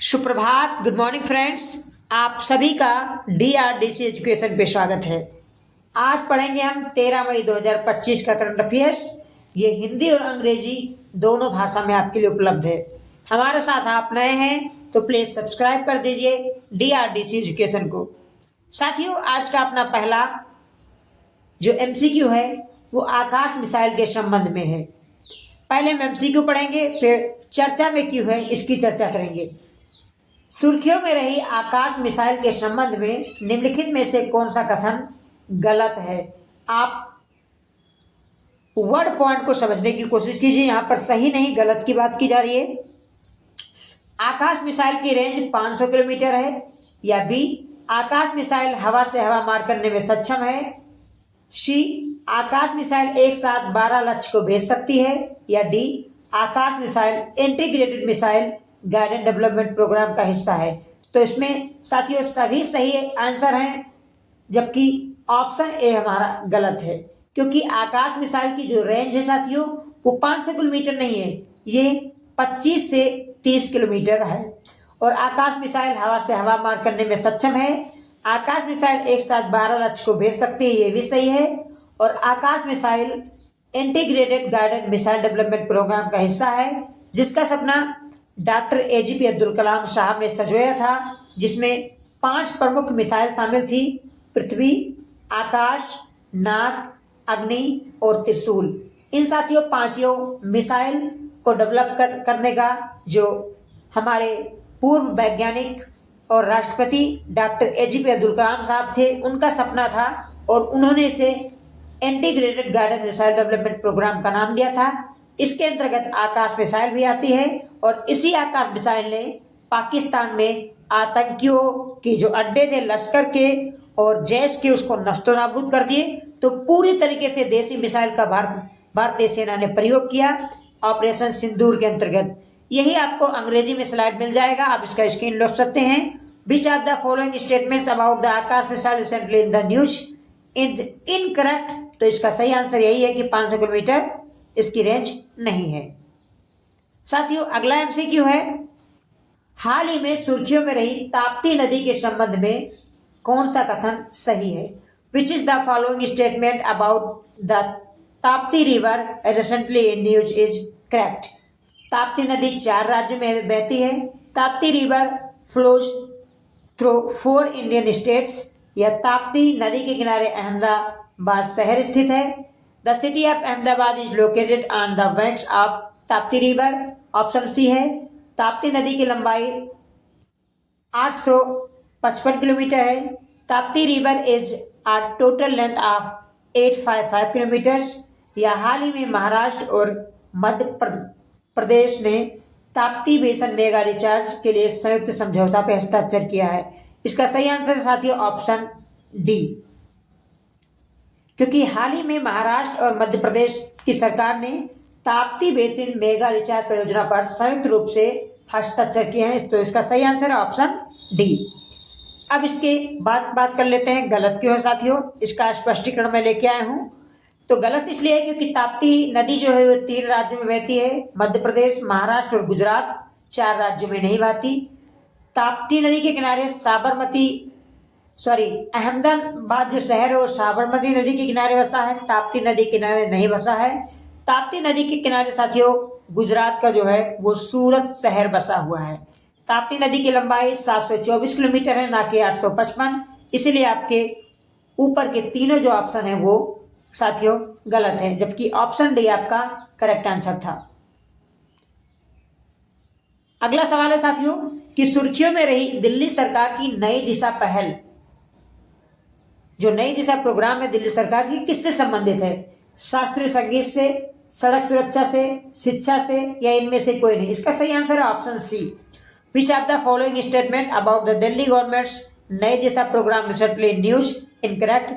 सुप्रभात, good morning friends. आप सभी का DRDC एजुकेशन पे स्वागत है। आज पढ़ेंगे हम 13 मई 2025 का करंट अफेयर्स। ये हिंदी और अंग्रेजी दोनों भाषा में आपके लिए उपलब्ध है। हमारे साथ आप नए हैं तो प्लीज सब्सक्राइब कर दीजिए DRDC एजुकेशन को। साथियों, आज का अपना पहला जो MCQ है वो आकाश मिसाइल के संबंध में है। पहले हम MCQ पढ़ेंगे, फिर चर्चा में क्यों है इसकी चर्चा करेंगे। सुर्खियों में रही आकाश मिसाइल के संबंध में निम्नलिखित में से कौन सा कथन गलत है। आप वर्ड पॉइंट को समझने की कोशिश कीजिए। यहां पर सही नहीं गलत की बात की जा रही है। आकाश मिसाइल की रेंज 500 किलोमीटर है, या बी आकाश मिसाइल हवा से हवा मार करने में सक्षम है, सी आकाश मिसाइल एक साथ 12 लक्ष्य को भेज सकती है, या the Akash missile integrated missile guided development programme का हिस्सा है। तो इसमें साथियों सभी सही आंसर हैं, जबकि ऑप्शन ए हमारा गलत है, क्योंकि आकाश मिसाइल की जो रेंज है साथियों वो 500 किलोमीटर नहीं है, ये 25 से 30 किलोमीटर है। और आकाश मिसाइल हवा से हवा मार करने में सक्षम है। आकाश मिसाइल एक साथ 12 लक्ष्य को भेज सकती है, ये भी सही है। और Akash missile integrated guided missile development programme का हिस्सा है, जिसका सपना डॉक्टर AGP अब्दुल कलाम साहब ने संजोया था, जिसमें 5 प्रमुख मिसाइल शामिल थी: पृथ्वी, आकाश, नाग, अग्नि और त्रिशूल। इन साथियों 5 मिसाइल को डेवलप करने का जो हमारे पूर्व वैज्ञानिक और राष्ट्रपति डॉक्टर AGP अब्दुल कलाम साहब थे, उनका सपना था, और उन्होंने इसे integrated guided missile development programme का नाम दिया था। इसके अंतर्गत आकाश मिसाइल भी आती है, और इसी आकाश मिसाइल ने पाकिस्तान में आतंकियों के जो अड्डे थे लश्कर के और जैश के, उसको नष्टो नाबूद कर दिए। तो पूरी तरीके से देसी मिसाइल का भारतीय सेना ने प्रयोग किया ऑपरेशन सिंदूर के अंतर्गत। यही आपको अंग्रेजी में स्लाइड मिल जाएगा, आप इसका स्क्रीन ले सकते हैं। विच of the following statements about the Akash missile recently in the news is incorrect. तो इसका सही आंसर यही है कि 500 किलोमीटर इसकी रेंज नहीं है। साथियों, अगला MCQ है, हाल ही में सुर्खियों में रही ताप्ती नदी के संबंध में कौन सा कथन सही है। Which is the following statement about the Tapti river recently in news is correct. Tapti नदी 4 राज्यों में बहती है। Tapti river flows through 4 Indian states. यह ताप्ती नदी के किनारे अहमदाबाद शहर स्थित है। The city of Ahmedabad is located on the banks of Tapti river. Option C है। ताप्ती नदी की लंबाई 855 किलोमीटर है। Tapti river is a total length of 855 kilometres. या हाल ही में महाराष्ट्र और मध्य प्रदेश ने ताप्ती बेसिन मेगा रिचार्ज के लिए संयुक्त समझौता पर हस्ताक्षर किया है। इसका सही आंसर साथियों ऑप्शन डी, क्योंकि हाल ही में महाराष्ट्र और मध्य प्रदेश की सरकार ने ताप्ती बेसिन मेगा रिचार्ज परियोजना पर संयुक्त रूप से हस्ताक्षर किए हैं। तो इसका सही आंसर है ऑप्शन डी। अब इसके बाद बात कर लेते हैं गलत क्यों है साथियों। इसका स्पष्टीकरण मैं लेके आया हूँ। तो गलत इसलिए है क्योंकि ताप्ती नदी जो है वो 3 राज्यों में बहती है, मध्य प्रदेश, महाराष्ट्र और गुजरात। 4 राज्यों में नहीं बहती। ताप्ती नदी के किनारे अहमदाबाद जो शहर है वो साबरमती नदी के किनारे बसा है, ताप्ती नदी के किनारे नहीं बसा है। ताप्ती नदी के किनारे साथियों गुजरात का जो है वो सूरत शहर बसा हुआ है। ताप्ती नदी की लंबाई 724 किलोमीटर है, ना कि 855। इसलिए आपके ऊपर के तीनों जो ऑप्शन है वो साथियों गलत है, जबकि ऑप्शन डी आपका करेक्ट आंसर था। अगला सवाल है साथियों कि सुर्खियों में रही दिल्ली सरकार की नई दिशा पहल, जो नई दिशा प्रोग्राम है दिल्ली सरकार की, किससे संबंधित है। शास्त्रीय संगीत से, सड़क सुरक्षा से, शिक्षा से, या इनमें से कोई नहीं। इसका सही आंसर है option C. Which of the following statement about the Delhi government's Nai Disha programme recently news incorrect.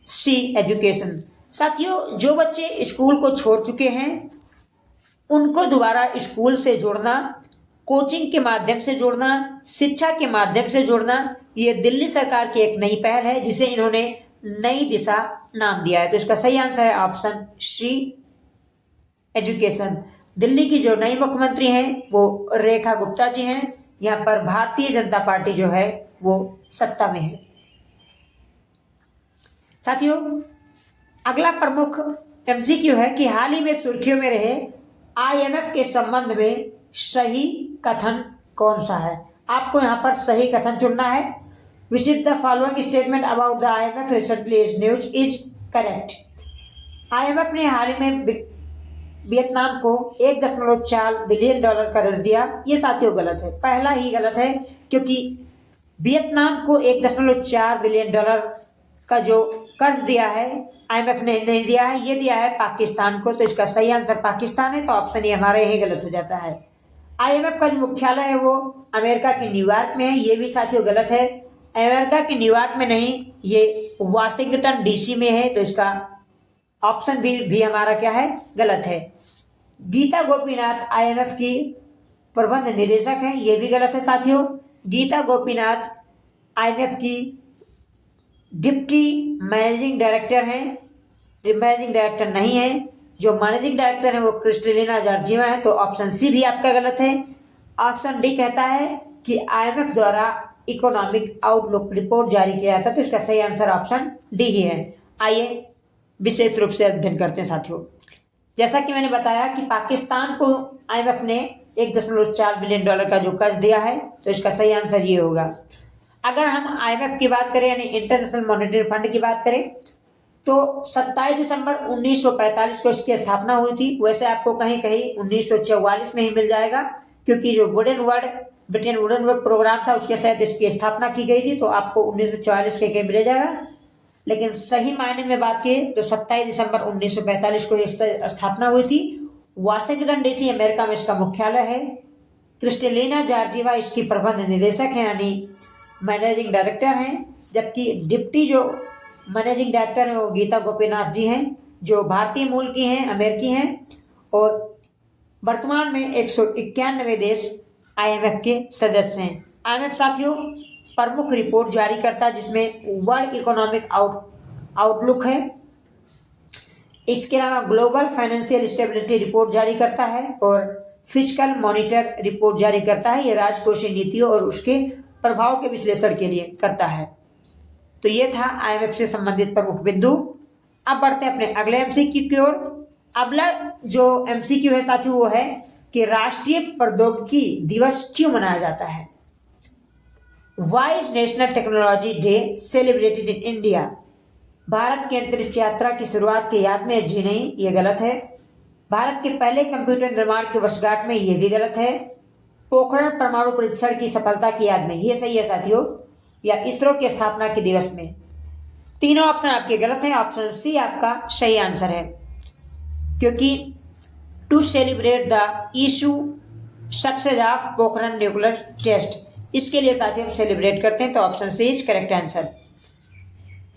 C education. साथियों, जो बच्चे स्कूल को छोड़ चुके हैं उनको दोबारा स्कूल से जोड़ना, कोचिंग के माध्यम से जोड़ना, शिक्षा के माध्यम से जोड़ना, ये दिल्ली सरकार की एक नई पहल है जिसे इन्होंने नई दिशा नाम दिया है। तो इसका सही आंसर है ऑप्शन सी एजुकेशन। दिल्ली की जो नई मुख्यमंत्री हैं वो रेखा गुप्ता जी हैं। यहाँ पर भारतीय जनता पार्टी जो है वो सत्ता में है। साथियों, अगला प्रमुख एमसीक्यू है कि हाल ही में सुर्खियों में रहे आईएमएफ के संबंध में सही कथन कौन सा है। आपको यहाँ पर सही कथन चुनना है। Which the following statement about the IMF recently is news is correct. IMF ने हाल ही में वियतनाम को 1.4 बिलियन डॉलर का ऋण दिया। ये साथियों गलत है, पहला ही गलत है, क्योंकि वियतनाम को 1.4 बिलियन डॉलर का जो कर्ज दिया है आईएमएफ ने नहीं दिया है, ये दिया है पाकिस्तान को। तो इसका सही आंसर पाकिस्तान है, तो ऑप्शन ये हमारे यही गलत हो जाता है। आईएमएफ का जो मुख्यालय है वो अमेरिका के न्यूयॉर्क में है, ये भी साथियों गलत है। अमेरिका के न्यूयॉर्क में नहीं, ये वाशिंगटन डीसी में है, तो इसका ऑप्शन भी हमारा क्या है, गलत है। गीता गोपीनाथ आईएमएफ की प्रबंध निदेशक हैं, ये भी गलत है साथियों। गीता गोपीनाथ आईएमएफ की डिप्टी मैनेजिंग डायरेक्टर हैं, मैनेजिंग डायरेक्टर नहीं है। जो मैनेजिंग डायरेक्टर है वो क्रिस्टलिना जॉर्जिवा है, तो ऑप्शन सी भी आपका गलत है। ऑप्शन डी कहता है कि आईएमएफ द्वारा इकोनॉमिक आउटलुक रिपोर्ट जारी किया था, तो इसका सही आंसर ऑप्शन डी ही है। आइए विशेष रूप से अध्ययन करते हैं साथियों। जैसा कि मैंने बताया कि पाकिस्तान को आईएमएफ ने 1.4 बिलियन डॉलर का जो कर्ज दिया है, तो इसका सही आंसर ये होगा। अगर हम आईएमएफ की बात करें यानी इंटरनेशनल मॉनेटरी फंड की बात करें, तो 27 दिसंबर 1945 को इसकी स्थापना हुई थी। वैसे आपको कहीं कहीं 1944 में ही मिल जाएगा, क्योंकि जो ब्रिटेन वुडन वर्ड प्रोग्राम था उसके तहत इसकी स्थापना की गई थी, तो आपको 1944 के मिल जाएगा। लेकिन सही मायने में बात की तो 27 दिसंबर 1945 को इसकी स्थापना हुई थी। वाशिंगटन डीसी अमेरिका में इसका मुख्यालय है। क्रिस्टलिना जॉर्जिवा इसकी प्रबंध निदेशक है यानी मैनेजिंग डायरेक्टर हैं, जबकि डिप्टी जो मैनेजिंग डायरेक्टर हैं वो गीता गोपीनाथ जी हैं, जो भारतीय मूल की हैं, अमेरिकी हैं। और वर्तमान में 191 देश आईएमएफ के सदस्य हैं। आईएमएफ साथियों प्रमुख रिपोर्ट जारी करता है जिसमें वर्ल्ड इकोनॉमिक आउटलुक है, इसके अलावा ग्लोबल फाइनेंशियल स्टेबिलिटी रिपोर्ट जारी करता है और फिजिकल मॉनिटर रिपोर्ट जारी करता है। ये राजकोषीय नीतियों और उसके प्रभाव के विश्लेषण के लिए करता है। तो ये था आईएमएफ से संबंधित प्रमुख बिंदु। अब बढ़ते हैं अपने अगले एमसीक्यू की ओर। अगला जो एमसीक्यू है साथियों वो है कि राष्ट्रीय प्रौद्योगिकी दिवस क्यों मनाया जाता है। Why is National Technology Day celebrated in India. Bharat की अंतरिक्ष यात्रा की शुरुआत की याद में जी नहीं, ये गलत है। भारत के पहले कंप्यूटर निर्माण की वर्षगांठ में, ये भी गलत है। पोखरण परमाणु परीक्षण की सफलता की याद में, ये सही है साथियों। या इसरो की स्थापना के दिवस में। तीनों ऑप्शन आपके गलत हैं। ऑप्शन सी आपका सही आंसर है, क्योंकि to celebrate the issue success of Pokhran nuclear test, इसके लिए साथियों हम सेलिब्रेट करते हैं, तो option C is correct answer.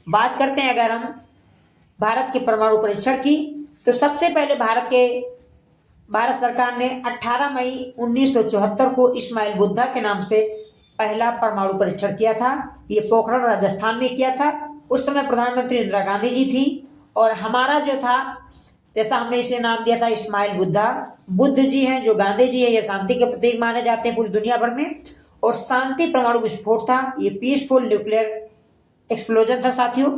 बात करते हैं अगर हम भारत के परमाणु परीक्षण की, तो सबसे पहले भारत सरकार ने 18 मई 1974 को इस्माइल बुद्धा के नाम से पहला परमाणु परीक्षण किया था। ये पोखरण राजस्थान में किया था। उस समय प्रधानमंत्री इंदिरा गांधी जी थी। और हमारा जो था, जैसा हमने इसे नाम दिया था इस्माइल बुद्धा, बुद्ध जी हैं जो गांधी जी है, ये शांति के प्रतीक माने जाते हैं पूरी दुनिया भर में। और शांति परमाणु विस्फोट था, ये पीसफुल न्यूक्लियर एक्सप्लोजन था साथियों।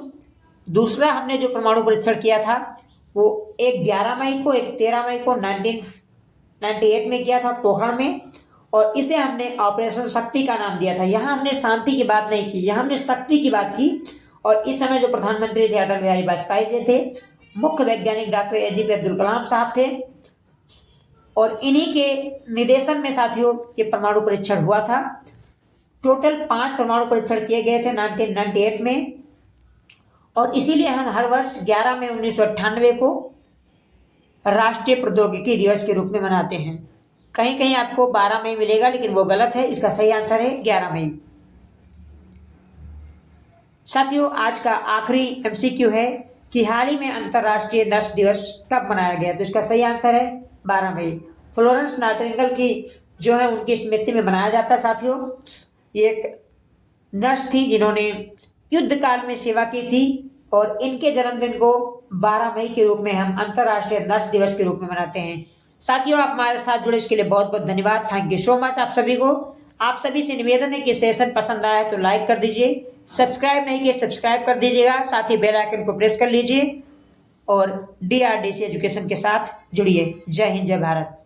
दूसरा हमने जो परमाणु परीक्षण किया था वो एक 11 मई को, एक 13 मई को 1998 में किया था पोखरण में, और इसे हमने ऑपरेशन शक्ति का नाम दिया था। यहाँ हमने शांति की बात नहीं की, यहाँ हमने शक्ति की बात की। और इस समय जो प्रधानमंत्री थे अटल बिहारी वाजपेयी जी थे, मुख्य वैज्ञानिक डॉक्टर एपीजे अब्दुल कलाम साहब थे, और इन्हीं के निर्देशन में साथियों ये परमाणु परीक्षण हुआ था। टोटल 5 परमाणु परीक्षण किए गए थे 1998 में, और इसीलिए हम हर वर्ष 11 मई 1998 को राष्ट्रीय प्रौद्योगिकी दिवस के रूप में मनाते हैं। कहीं कहीं आपको 12 मई मिलेगा, लेकिन वो गलत है, इसका सही आंसर है 11 मई। साथियों आज का आखिरी एमसीक्यू है कि हाल ही में अंतर्राष्ट्रीय नर्स दिवस कब मनाया गया, तो इसका सही आंसर है 12 मई। फ्लोरेंस नाइटिंगेल की जो है उनकी स्मृति में मनाया जाता है साथियों। ये एक नर्स थी जिन्होंने युद्ध काल में सेवा की थी, और इनके जन्मदिन को 12 मई के रूप में हम अंतर्राष्ट्रीय नर्स दिवस के रूप में मनाते हैं। साथियों, आप हमारे साथ जुड़े इसके लिए बहुत बहुत धन्यवाद। थैंक यू सो मच आप सभी को। आप सभी से निवेदन है कि सेशन पसंद आया तो लाइक कर दीजिए, सब्सक्राइब नहीं किए सब्सक्राइब कर दीजिएगा, साथ ही बेल आइकन को प्रेस कर लीजिए और DRDC एजुकेशन के साथ जुड़िए। जय हिंद, जय भारत।